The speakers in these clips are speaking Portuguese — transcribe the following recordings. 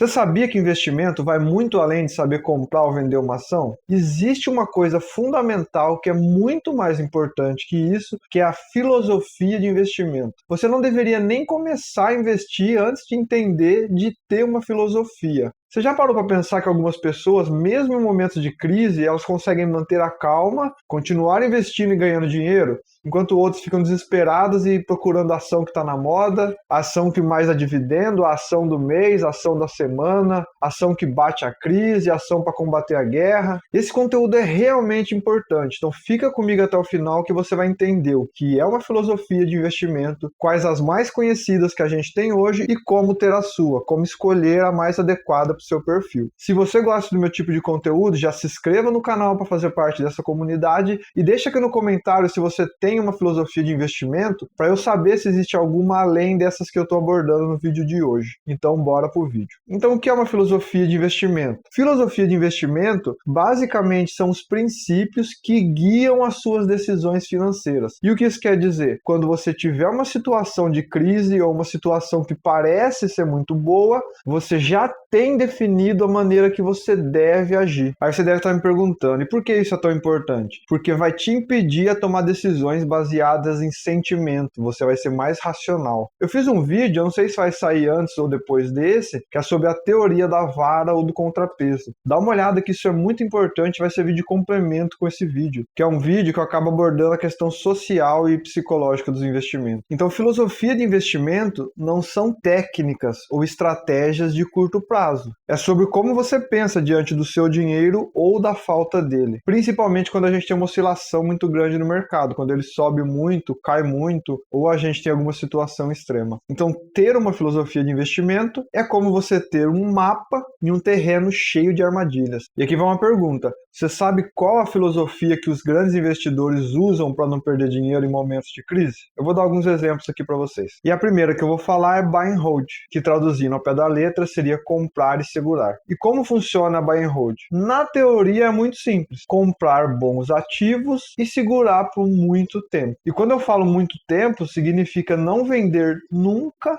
Você sabia que investimento vai muito além de saber comprar ou vender uma ação? Existe uma coisa fundamental que é muito mais importante que isso, que é a filosofia de investimento. Você não deveria nem começar a investir antes de entender de ter uma filosofia. Você já parou para pensar que algumas pessoas, mesmo em momentos de crise, elas conseguem manter a calma, continuar investindo e ganhando dinheiro, enquanto outros ficam desesperados e procurando a ação que está na moda, a ação que mais dá dividendo, a ação do mês, a ação da semana, a ação que bate a crise, a ação para combater a guerra. Esse conteúdo é realmente importante, então fica comigo até o final que você vai entender o que é uma filosofia de investimento, quais as mais conhecidas que a gente tem hoje e como ter a sua, como escolher a mais adequada para o seu perfil. Se você gosta do meu tipo de conteúdo, já se inscreva no canal para fazer parte dessa comunidade e deixa aqui no comentário se você tem uma filosofia de investimento para eu saber se existe alguma além dessas que eu estou abordando no vídeo de hoje. Então bora pro vídeo. Então o que é uma filosofia de investimento? Filosofia de investimento basicamente são os princípios que guiam as suas decisões financeiras. E o que isso quer dizer? Quando você tiver uma situação de crise ou uma situação que parece ser muito boa, você já tem definido a maneira que você deve agir. Aí você deve estar me perguntando, e por que isso é tão importante? Porque vai te impedir a tomar decisões baseadas em sentimento, você vai ser mais racional. Eu fiz um vídeo, eu não sei se vai sair antes ou depois desse, que é sobre a teoria da vara ou do contrapeso. Dá uma olhada que isso é muito importante, vai servir de complemento com esse vídeo, que é um vídeo que eu acabo abordando a questão social e psicológica dos investimentos. Então, filosofia de investimento não são técnicas ou estratégias de curto prazo. É sobre como você pensa diante do seu dinheiro ou da falta dele. Principalmente quando a gente tem uma oscilação muito grande no mercado, quando ele sobe muito, cai muito, ou a gente tem alguma situação extrema. Então, ter uma filosofia de investimento é como você ter um mapa em um terreno cheio de armadilhas. E aqui vai uma pergunta. Você sabe qual a filosofia que os grandes investidores usam para não perder dinheiro em momentos de crise? Eu vou dar alguns exemplos aqui para vocês. E a primeira que eu vou falar é buy and hold, que traduzindo ao pé da letra seria comprar e segurar. E como funciona a buy and hold? Na teoria é muito simples. Comprar bons ativos e segurar por muito tempo. E quando eu falo muito tempo, significa não vender nunca,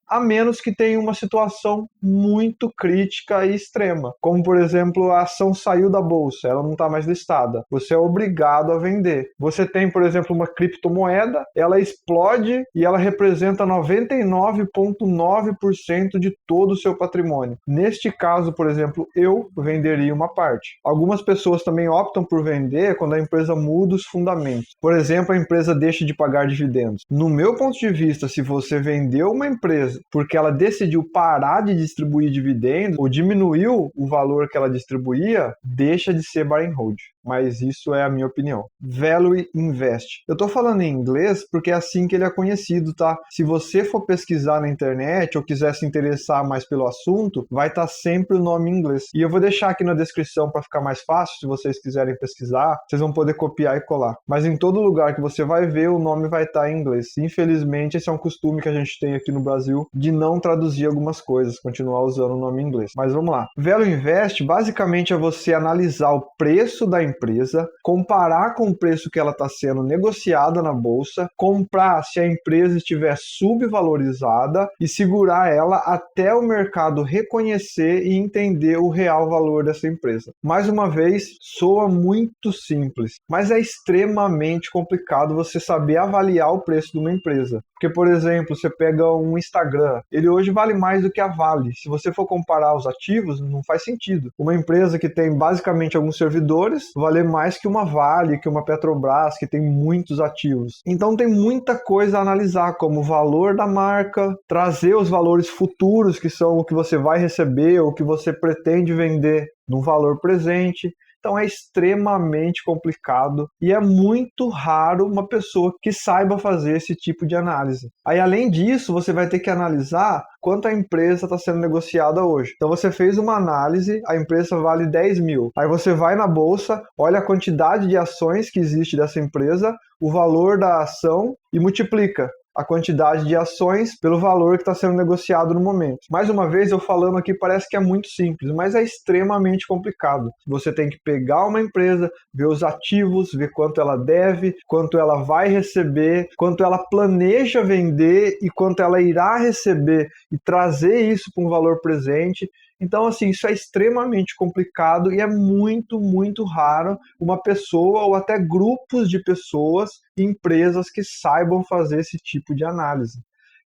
a menos que tenha uma situação muito crítica e extrema. Como, por exemplo, a ação saiu da bolsa, ela não está mais listada. Você é obrigado a vender. Você tem, por exemplo, uma criptomoeda, ela explode e ela representa 99,9% de todo o seu patrimônio. Neste caso, por exemplo, eu venderia uma parte. Algumas pessoas também optam por vender quando a empresa muda os fundamentos. Por exemplo, a empresa deixa de pagar dividendos. No meu ponto de vista, se você vendeu uma empresa porque ela decidiu parar de distribuir dividendos ou diminuiu o valor que ela distribuía, deixa de ser buy and hold. Mas isso é a minha opinião. Value Invest. Eu tô falando em inglês porque é assim que ele é conhecido, tá? Se você for pesquisar na internet ou quiser se interessar mais pelo assunto, vai estar sempre o nome em inglês. E eu vou deixar aqui na descrição para ficar mais fácil, se vocês quiserem pesquisar, vocês vão poder copiar e colar. Mas em todo lugar que você vai ver, o nome vai estar em inglês. Infelizmente, esse é um costume que a gente tem aqui no Brasil de não traduzir algumas coisas, continuar usando o nome em inglês. Mas vamos lá. Value Invest basicamente é você analisar o preço da empresa, comparar com o preço que ela está sendo negociada na bolsa, comprar se a empresa estiver subvalorizada e segurar ela até o mercado reconhecer e entender o real valor dessa empresa. Mais uma vez, soa muito simples, mas é extremamente complicado você saber avaliar o preço de uma empresa. Porque, por exemplo, você pega um Instagram, ele hoje vale mais do que a Vale. Se você for comparar os ativos, não faz sentido. Uma empresa que tem basicamente alguns servidores valer mais que uma Vale, que uma Petrobras, que tem muitos ativos. Então tem muita coisa a analisar, como o valor da marca, trazer os valores futuros, que são o que você vai receber ou o que você pretende vender no valor presente. Então é extremamente complicado e é muito raro uma pessoa que saiba fazer esse tipo de análise. Aí, além disso, você vai ter que analisar quanto a empresa está sendo negociada hoje. Então você fez uma análise, a empresa vale 10 mil. Aí você vai na bolsa, olha a quantidade de ações que existe dessa empresa, o valor da ação e multiplica a quantidade de ações pelo valor que está sendo negociado no momento. Mais uma vez, eu falando aqui parece que é muito simples, mas é extremamente complicado. Você tem que pegar uma empresa, ver os ativos, ver quanto ela deve, quanto ela vai receber, quanto ela planeja vender e quanto ela irá receber e trazer isso para um valor presente. Então, assim, isso é extremamente complicado e é muito, muito raro uma pessoa ou até grupos de pessoas e empresas que saibam fazer esse tipo de análise.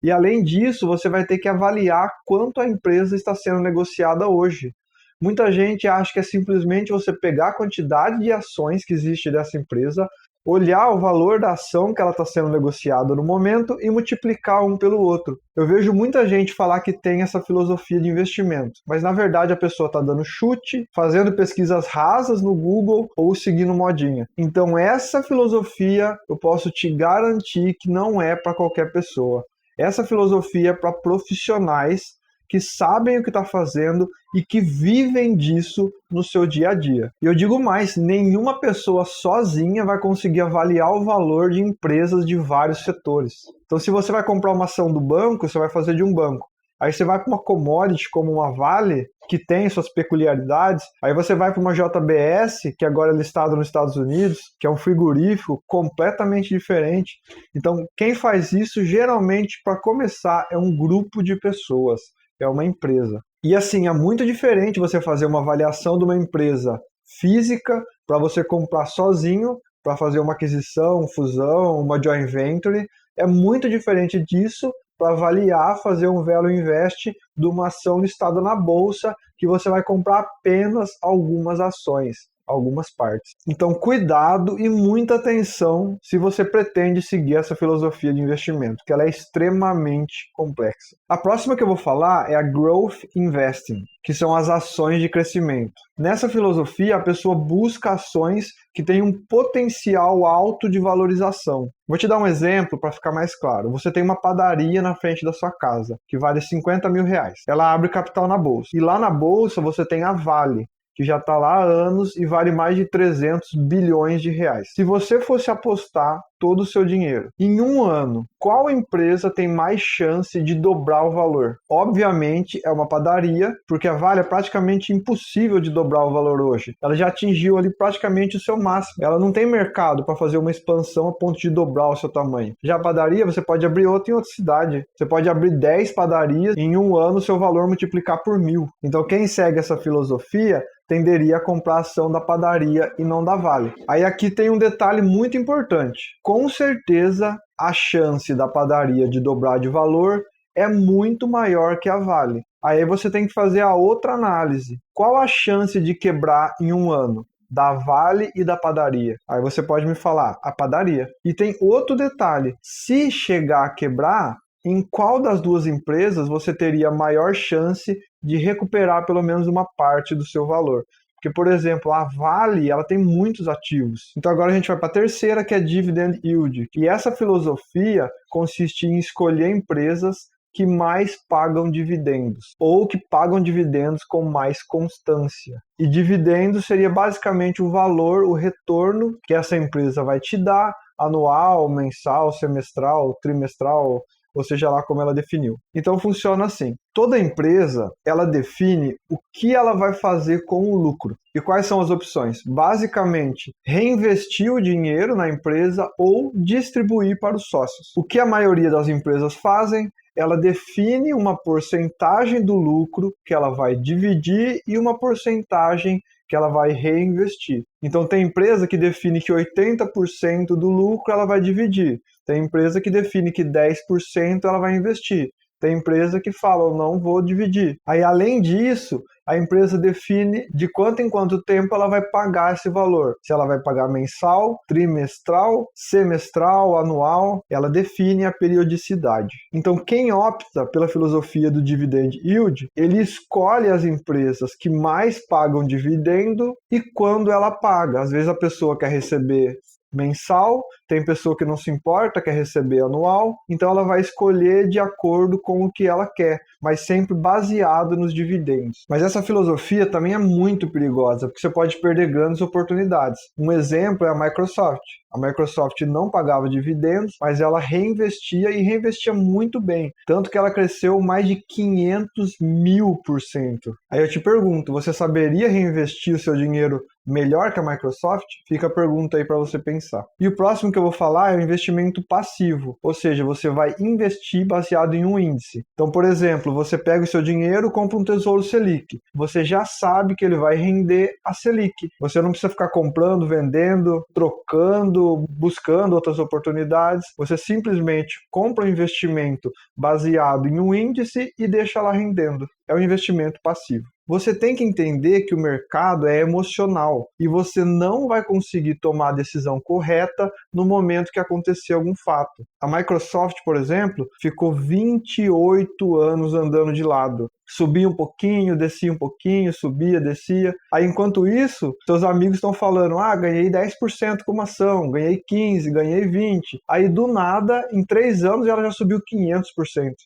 E além disso, você vai ter que avaliar quanto a empresa está sendo negociada hoje. Muita gente acha que é simplesmente você pegar a quantidade de ações que existe dessa empresa, olhar o valor da ação que ela está sendo negociada no momento e multiplicar um pelo outro. Eu vejo muita gente falar que tem essa filosofia de investimento, mas na verdade a pessoa está dando chute, fazendo pesquisas rasas no Google ou seguindo modinha. Então essa filosofia eu posso te garantir que não é para qualquer pessoa. Essa filosofia é para profissionais que sabem o que está fazendo e que vivem disso no seu dia a dia. E eu digo mais, nenhuma pessoa sozinha vai conseguir avaliar o valor de empresas de vários setores. Então, se você vai comprar uma ação do banco, você vai fazer de um banco. Aí você vai para uma commodity como uma Vale, que tem suas peculiaridades. Aí você vai para uma JBS, que agora é listada nos Estados Unidos, que é um frigorífico completamente diferente. Então, quem faz isso, geralmente, para começar, é um grupo de pessoas, é uma empresa. E assim, é muito diferente você fazer uma avaliação de uma empresa física para você comprar sozinho, para fazer uma aquisição, fusão, uma joint venture. É muito diferente disso para avaliar, fazer um value invest de uma ação listada na bolsa, que você vai comprar apenas algumas ações, algumas partes. Então, cuidado e muita atenção se você pretende seguir essa filosofia de investimento, que ela é extremamente complexa. A próxima que eu vou falar é a Growth Investing, que são as ações de crescimento. Nessa filosofia, a pessoa busca ações que têm um potencial alto de valorização. Vou te dar um exemplo para ficar mais claro. Você tem uma padaria na frente da sua casa, que vale 50 mil reais. Ela abre capital na bolsa. E lá na bolsa você tem a Vale, que já está lá há anos e vale mais de 300 bilhões de reais. Se você fosse apostar todo o seu dinheiro em um ano, qual empresa tem mais chance de dobrar o valor? Obviamente é uma padaria, porque a Vale é praticamente impossível de dobrar o valor hoje. Ela já atingiu ali praticamente o seu máximo. Ela não tem mercado para fazer uma expansão a ponto de dobrar o seu tamanho. Já a padaria, você pode abrir outra em outra cidade. Você pode abrir 10 padarias e em um ano o seu valor multiplicar por 1000. Então quem segue essa filosofia tenderia a comprar a ação da padaria e não da Vale. Aí aqui tem um detalhe muito importante. Com certeza, a chance da padaria de dobrar de valor é muito maior que a Vale. Aí você tem que fazer a outra análise. Qual a chance de quebrar em um ano? Da Vale e da padaria. Aí você pode me falar, a padaria. E tem outro detalhe. Se chegar a quebrar, em qual das duas empresas você teria maior chance de recuperar pelo menos uma parte do seu valor? Porque, por exemplo, a Vale, ela tem muitos ativos. Então agora a gente vai para a terceira, que é Dividend Yield. E essa filosofia consiste em escolher empresas que mais pagam dividendos, ou que pagam dividendos com mais constância. E dividendos seria basicamente o valor, o retorno que essa empresa vai te dar, anual, mensal, semestral, trimestral, ou seja lá como ela definiu. Então funciona assim. Toda empresa, ela define o que ela vai fazer com o lucro. E quais são as opções? Basicamente, reinvestir o dinheiro na empresa ou distribuir para os sócios. O que a maioria das empresas fazem? Ela define uma porcentagem do lucro que ela vai dividir e uma porcentagem que ela vai reinvestir. Então tem empresa que define que 80% do lucro ela vai dividir. Tem empresa que define que 10% ela vai investir. Tem empresa que fala, eu não vou dividir. Aí, além disso, a empresa define de quanto em quanto tempo ela vai pagar esse valor. Se ela vai pagar mensal, trimestral, semestral, anual, ela define a periodicidade. Então, quem opta pela filosofia do dividend yield, ele escolhe as empresas que mais pagam dividendo e quando ela paga. Às vezes a pessoa quer receber mensal, tem pessoa que não se importa, quer receber anual, então ela vai escolher de acordo com o que ela quer, mas sempre baseado nos dividendos. Mas essa filosofia também é muito perigosa, porque você pode perder grandes oportunidades. Um exemplo é a Microsoft. A Microsoft não pagava dividendos, mas ela reinvestia e reinvestia muito bem, tanto que ela cresceu mais de 500.000%. Aí eu te pergunto, você saberia reinvestir o seu dinheiro melhor que a Microsoft? Fica a pergunta aí para você pensar. E o próximo que eu vou falar é o investimento passivo, ou seja, você vai investir baseado em um índice. Então, por exemplo, você pega o seu dinheiro, compra um Tesouro Selic. Você já sabe que ele vai render a Selic. Você não precisa ficar comprando, vendendo, trocando, buscando outras oportunidades. Você simplesmente compra um investimento baseado em um índice e deixa lá rendendo. É um investimento passivo. Você tem que entender que o mercado é emocional e você não vai conseguir tomar a decisão correta no momento que acontecer algum fato. A Microsoft, por exemplo, ficou 28 anos andando de lado. Subia um pouquinho, descia um pouquinho, subia, descia. Aí, enquanto isso, seus amigos estão falando, ganhei 10% com uma ação, ganhei 15%, ganhei 20%. Aí, do nada, em 3 anos, ela já subiu 500%.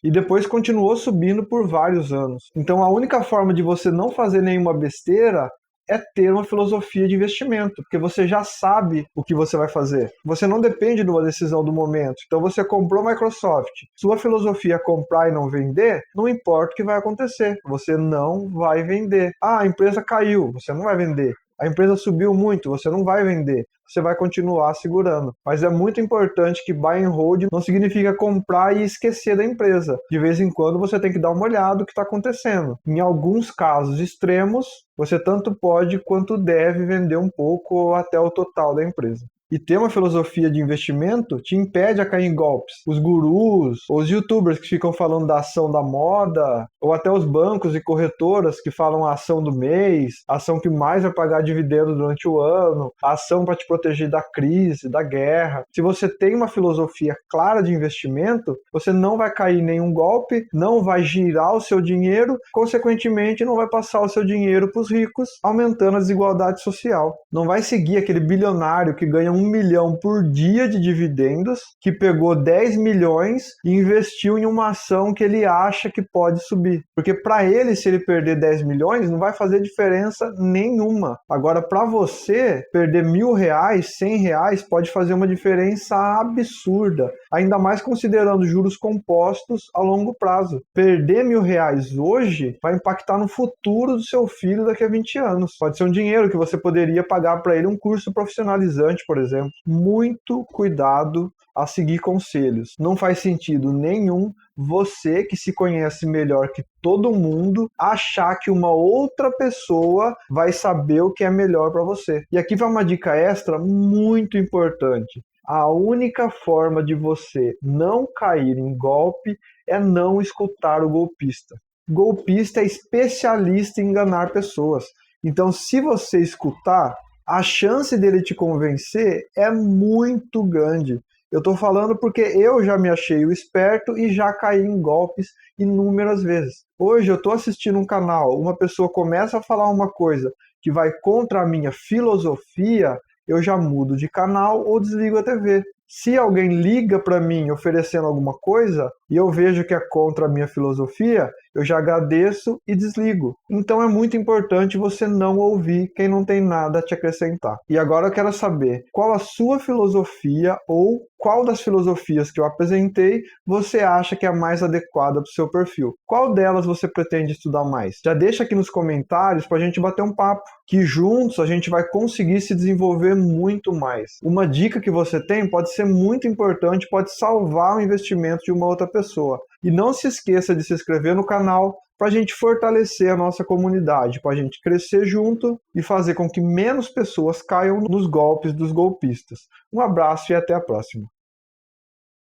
E depois continuou subindo por vários anos. Então, a única forma de você não fazer nenhuma besteira é ter uma filosofia de investimento, porque você já sabe o que você vai fazer. Você não depende de uma decisão do momento. Então você comprou a Microsoft. Sua filosofia é comprar e não vender, não importa o que vai acontecer. Você não vai vender. A empresa caiu, você não vai vender. A empresa subiu muito, você não vai vender. Você vai continuar segurando. Mas é muito importante que buy and hold não significa comprar e esquecer da empresa. De vez em quando você tem que dar uma olhada no que está acontecendo. Em alguns casos extremos, você tanto pode quanto deve vender um pouco ou até o total da empresa. E ter uma filosofia de investimento te impede a cair em golpes. Os gurus, ou os youtubers que ficam falando da ação da moda, ou até os bancos e corretoras que falam a ação do mês, a ação que mais vai pagar dividendo durante o ano, a ação para te proteger da crise, da guerra. Se você tem uma filosofia clara de investimento, você não vai cair em nenhum golpe, não vai girar o seu dinheiro, consequentemente não vai passar o seu dinheiro para os ricos, aumentando a desigualdade social. Não vai seguir aquele bilionário que ganha 1 milhão por dia de dividendos, que pegou 10 milhões e investiu em uma ação que ele acha que pode subir. Porque para ele, se ele perder 10 milhões, não vai fazer diferença nenhuma. Agora, para você, perder R$1.000, R$100 pode fazer uma diferença absurda. Ainda mais considerando juros compostos a longo prazo. Perder R$1.000 hoje vai impactar no futuro do seu filho daqui a 20 anos. Pode ser um dinheiro que você poderia pagar para ele um curso profissionalizante, por exemplo. Muito cuidado a seguir conselhos. Não faz sentido nenhum você, que se conhece melhor que todo mundo, achar que uma outra pessoa vai saber o que é melhor para você. E aqui vai uma dica extra muito importante. A única forma de você não cair em golpe é não escutar o golpista. Golpista é especialista em enganar pessoas. Então, se você escutar, a chance dele te convencer é muito grande. Eu estou falando porque eu já me achei o esperto e já caí em golpes inúmeras vezes. Hoje eu estou assistindo um canal, uma pessoa começa a falar uma coisa que vai contra a minha filosofia, eu já mudo de canal ou desligo a TV. Se alguém liga para mim oferecendo alguma coisa e eu vejo que é contra a minha filosofia, eu já agradeço e desligo. Então é muito importante você não ouvir quem não tem nada a te acrescentar. E agora eu quero saber qual a sua filosofia ou qual das filosofias que eu apresentei você acha que é a mais adequada para o seu perfil. Qual delas você pretende estudar mais? Já deixa aqui nos comentários para a gente bater um papo, que juntos a gente vai conseguir se desenvolver muito mais. Uma dica que você tem pode ser muito importante, pode salvar o investimento de uma outra pessoa. E não se esqueça de se inscrever no canal para a gente fortalecer a nossa comunidade, para a gente crescer junto e fazer com que menos pessoas caiam nos golpes dos golpistas. Um abraço e até a próxima.